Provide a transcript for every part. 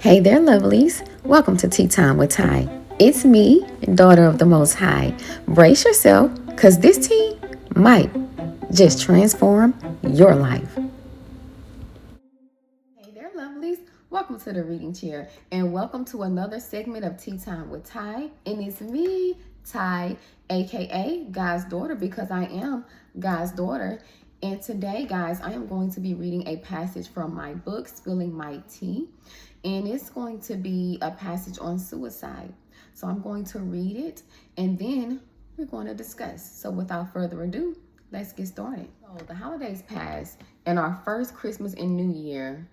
Hey there, lovelies. Welcome to Tea Time with Ty. It's me, daughter of the Most High. Brace yourself, because this tea might just transform your life. Hey there, lovelies. Welcome to the reading chair, and welcome to another segment of Tea Time with Ty. And it's me, Ty, aka God's daughter, because I am God's daughter. And today, guys, I am going to be reading a passage from my book, Spilling My Tea. And it's going to be a passage on suicide. So I'm going to read it and then we're going to discuss. So without further ado, let's get started. So the holidays passed and our first Christmas and New Year,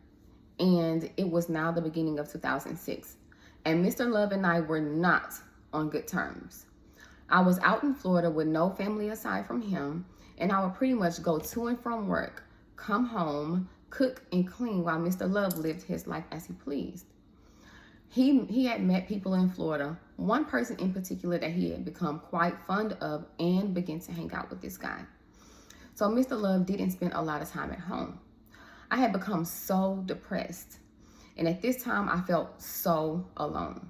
and it was now the beginning of 2006. And Mr. Love and I were not on good terms. I was out in Florida with no family aside from him, and I would pretty much go to and from work, come home, cook and clean while Mr. Love lived his life as he pleased. He had met people in Florida, one person in particular that he had become quite fond of and began to hang out with this guy. So Mr. Love didn't spend a lot of time at home. I had become so depressed, and at this time I felt so alone.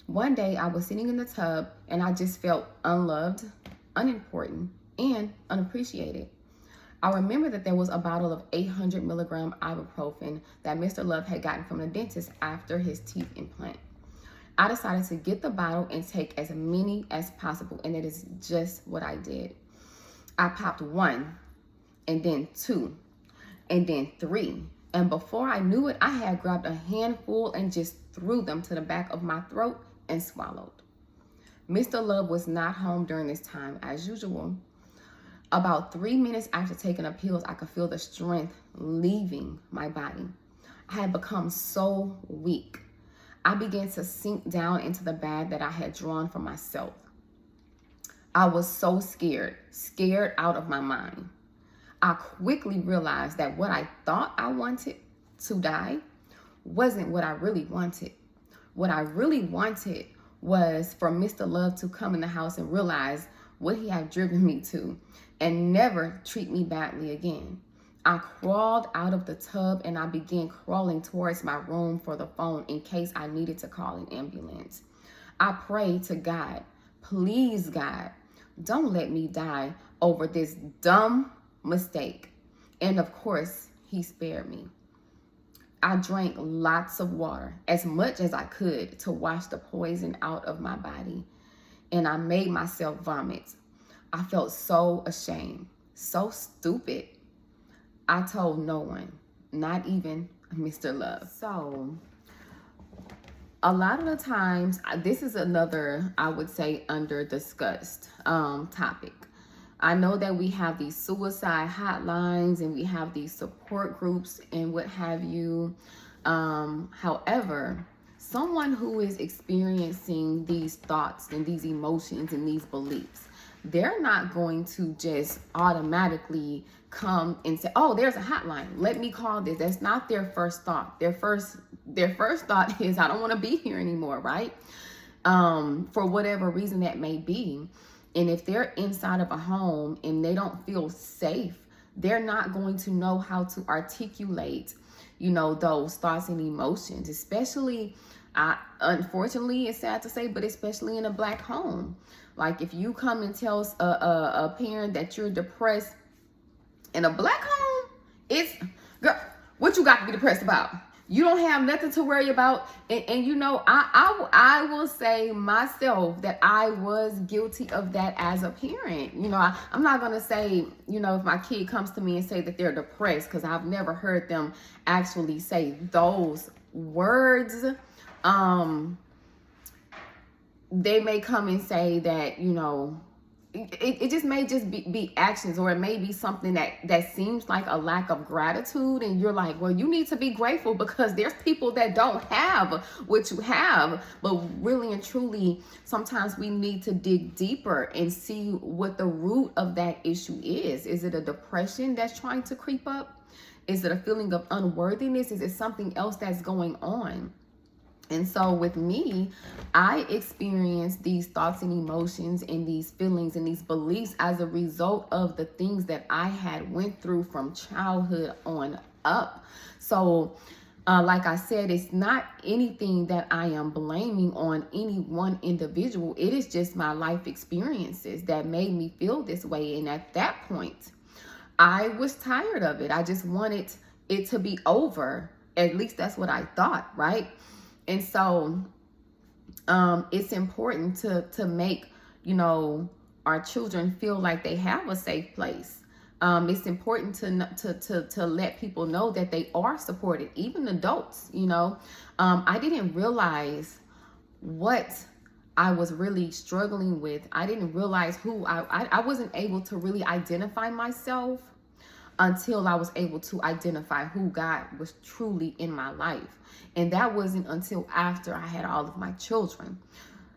One day I was sitting in the tub and I just felt unloved, unimportant, and unappreciated. I remember that there was a bottle of 800 milligram ibuprofen that Mr. Love had gotten from the dentist after his teeth implant. I decided to get the bottle and take as many as possible, and it is just what I did. I popped one, and then two, and then three. And before I knew it, I had grabbed a handful and just threw them to the back of my throat and swallowed. Mr. Love was not home during this time as usual. About 3 minutes after taking the pills, I could feel the strength leaving my body. I had become so weak. I began to sink down into the bag that I had drawn for myself. I was so scared out of my mind. I quickly realized that what I thought I wanted to die wasn't what I really wanted. What I really wanted was for Mr. Love to come in the house and realize what he had driven me to and never treat me badly again. I crawled out of the tub and I began crawling towards my room for the phone in case I needed to call an ambulance. I prayed to God, please God, don't let me die over this dumb mistake. And of course, he spared me. I drank lots of water, as much as I could, to wash the poison out of my body. And I made myself vomit. I felt so ashamed, so stupid. I told no one, not even Mr. Love. So a lot of the times, this is another, I would say, under discussed topic. I know that we have these suicide hotlines and we have these support groups and what have you. However, someone who is experiencing these thoughts and these emotions and these beliefs, they're not going to just automatically come and say, oh, there's a hotline, let me call this. That's not their first thought. Their first thought is, I don't want to be here anymore, right? For whatever reason that may be. And if they're inside of a home and they don't feel safe, they're not going to know how to articulate, those thoughts and emotions, especially, unfortunately, it's sad to say, but especially in a Black home. Like if you come and tell a parent that you're depressed in a Black home, it's, girl, what you got to be depressed about? You don't have nothing to worry about. And I will say myself that I was guilty of that as a parent. I'm not going to say, if my kid comes to me and say that they're depressed, because I've never heard them actually say those words. They may come and say that, it just may just be actions, or it may be something that seems like a lack of gratitude, and you're like, well, you need to be grateful because there's people that don't have what you have. But really and truly, sometimes we need to dig deeper and see what the root of that issue is. Is it a depression that's trying to creep up? Is it a feeling of unworthiness? Is it something else that's going on? And so with me, I experienced these thoughts and emotions and these feelings and these beliefs as a result of the things that I had went through from childhood on up. So Like I said, it's not anything that I am blaming on any one individual. It is just my life experiences that made me feel this way. And at that point, I was tired of it. I just wanted it to be over. At least that's what I thought, right? And so it's important to make, our children feel like they have a safe place. It's important to let people know that they are supported, even adults. I didn't realize what I was really struggling with. I didn't realize who I wasn't able to really identify myself until I was able to identify who God was truly in my life. And that wasn't until after I had all of my children.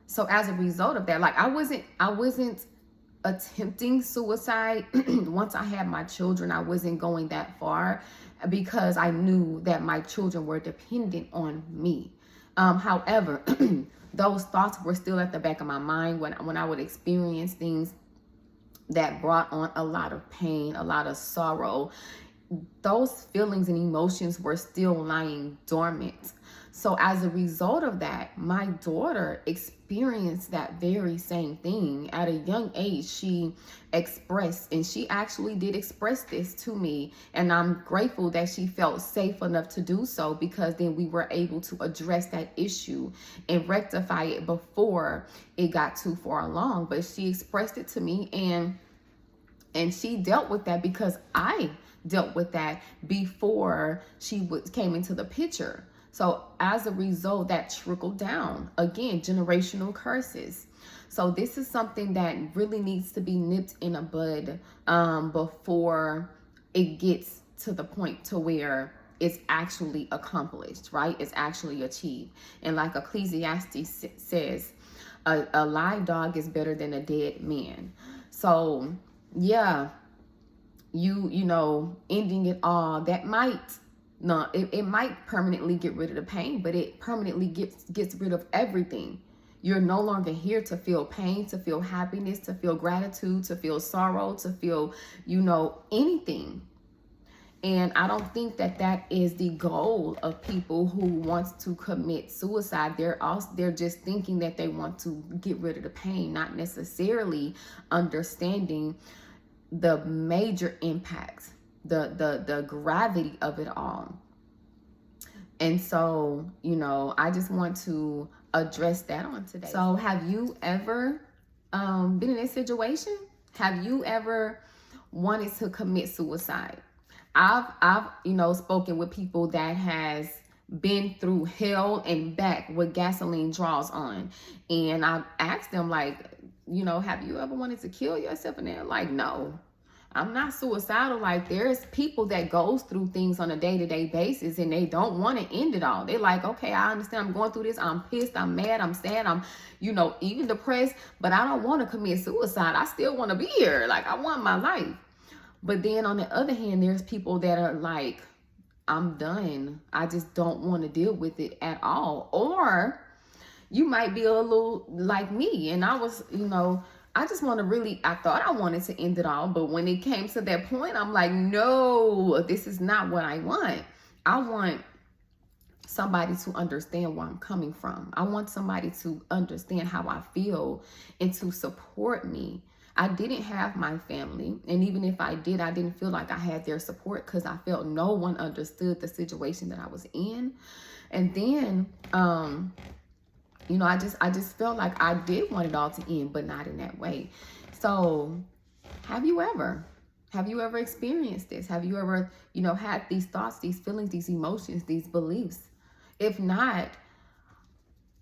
So as a result of that, like I wasn't attempting suicide. Once I had my children, I wasn't going that far because I knew that my children were dependent on me. However, those thoughts were still at the back of my mind when I would experience things that brought on a lot of pain, a lot of sorrow. Those feelings and emotions were still lying dormant. So as a result of that, my daughter experienced that very same thing. At a young age, she expressed, and she actually did express this to me. And I'm grateful that she felt safe enough to do so, because then we were able to address that issue and rectify it before it got too far along. But she expressed it to me, and she dealt with that because I dealt with that before she came into the picture. So as a result, that trickled down. Again, generational curses. So this is something that really needs to be nipped in a bud before it gets to the point to where it's actually accomplished, right? It's actually achieved. And like Ecclesiastes says, a live dog is better than a dead man. So yeah, you know, ending it all, that might not, it might permanently get rid of the pain, but it permanently gets rid of everything. You're no longer here to feel pain, to feel happiness, to feel gratitude, to feel sorrow, to feel, anything. And I don't think that that is the goal of people who want to commit suicide. They're just thinking that they want to get rid of the pain, not necessarily understanding the major impacts, the gravity of it all. And so, I just want to address that on today. So have you ever been in a situation? Have you ever wanted to commit suicide? I've spoken with people that has been through hell and back with gasoline draws on. And I've asked them, like, have you ever wanted to kill yourself? And they're like, no, I'm not suicidal. Like, there's people that goes through things on a day-to-day basis and they don't want to end it all. They're like, okay, I understand I'm going through this. I'm pissed. I'm mad. I'm sad. I'm, even depressed, but I don't want to commit suicide. I still want to be here. Like, I want my life. But then on the other hand, there's people that are like, I'm done. I just don't want to deal with it at all. Or you might be a little like me. And I was, I just want to I thought I wanted to end it all. But when it came to that point, I'm like, no, this is not what I want. I want somebody to understand where I'm coming from. I want somebody to understand how I feel and to support me. I didn't have my family. And even if I did, I didn't feel like I had their support because I felt no one understood the situation that I was in. And then, I just felt like I did want it all to end, but not in that way. So have you ever experienced this? Have you ever, had these thoughts, these feelings, these emotions, these beliefs? If not,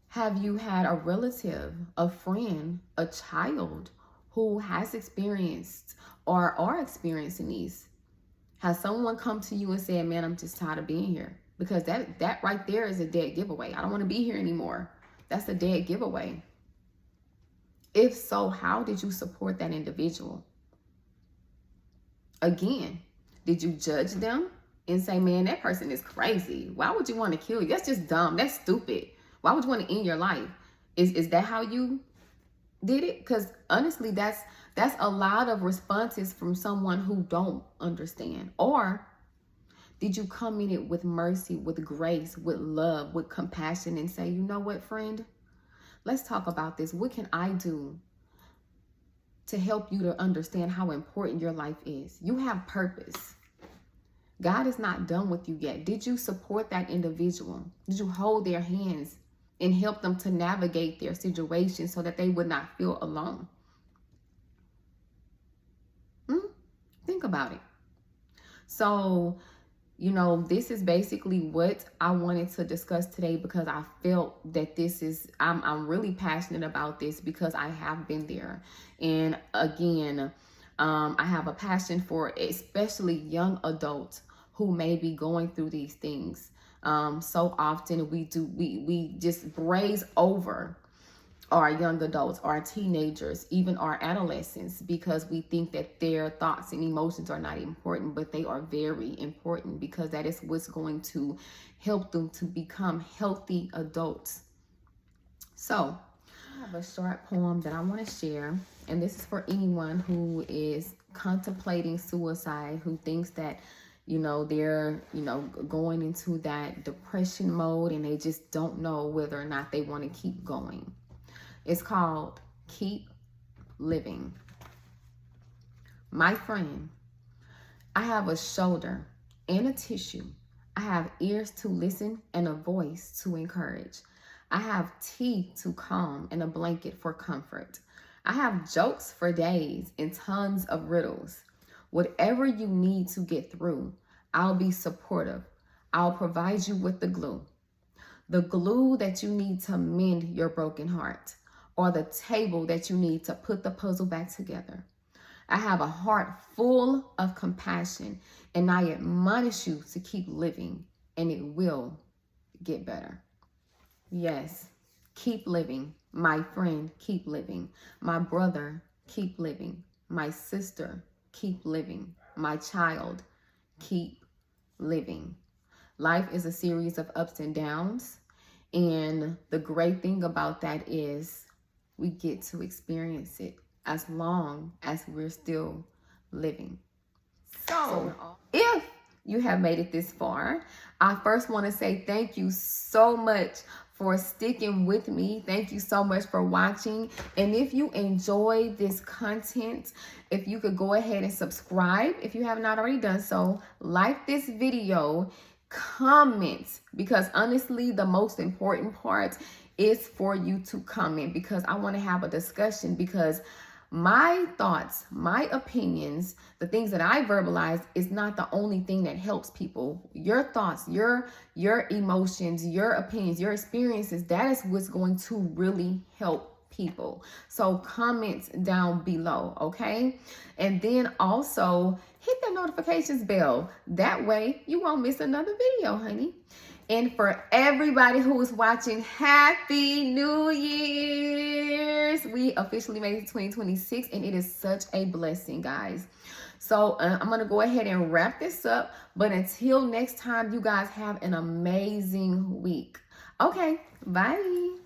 have you had a relative, a friend, a child who has experienced or are experiencing these? Has someone come to you and said, man, I'm just tired of being here? Because that right there is a dead giveaway. I don't want to be here anymore. That's a dead giveaway. If so, how did you support that individual? Again, did you judge them and say, man, that person is crazy? Why would you want to kill you? That's just dumb. That's stupid. Why would you want to end your life? Is that how you did it? Because honestly, that's a lot of responses from someone who don't understand. Or Did you come in it with mercy, with grace, with love, with compassion, and say, you know what, friend? Let's talk about this. What can I do to help you to understand how important your life is? You have purpose. God is not done with you yet. Did you support that individual? Did you hold their hands and help them to navigate their situation so that they would not feel alone? Think about it. So, this is basically what I wanted to discuss today, because I felt that I'm really passionate about this because I have been there. And again, I have a passion for especially young adults who may be going through these things. So often we just graze over our young adults, our teenagers, even our adolescents, because we think that their thoughts and emotions are not important, but they are very important, because that is what's going to help them to become healthy adults. So I have a short poem that I want to share, and this is for anyone who is contemplating suicide, who thinks that they're going into that depression mode and they just don't know whether or not they want to keep going. It's called Keep Living. My friend, I have a shoulder and a tissue. I have ears to listen and a voice to encourage. I have teeth to calm and a blanket for comfort. I have jokes for days and tons of riddles. Whatever you need to get through, I'll be supportive. I'll provide you with the glue that you need to mend your broken heart, or the table that you need to put the puzzle back together. I have a heart full of compassion, and I admonish you to keep living, and it will get better. Yes, keep living. My friend, keep living. My brother, keep living. My sister, keep living. My child, keep living. Life is a series of ups and downs, and the great thing about that is we get to experience it as long as we're still living. So if you have made it this far, I first want to say thank you so much for sticking with me. Thank you so much for watching. And if you enjoy this content, if you could go ahead and subscribe if you have not already done so, like this video, comment, because honestly, the most important part is for you to comment, because I want to have a discussion, because my thoughts, my opinions, the things that I verbalize is not the only thing that helps people. Your thoughts, your emotions, your opinions, your experiences, that is what's going to really help people. So comment down below, okay? And then also hit that notifications bell. That way you won't miss another video, honey. And for everybody who is watching, Happy New Year's. We officially made it to 2026, and it is such a blessing, guys. So I'm going to go ahead and wrap this up. But until next time, you guys have an amazing week. Okay, bye.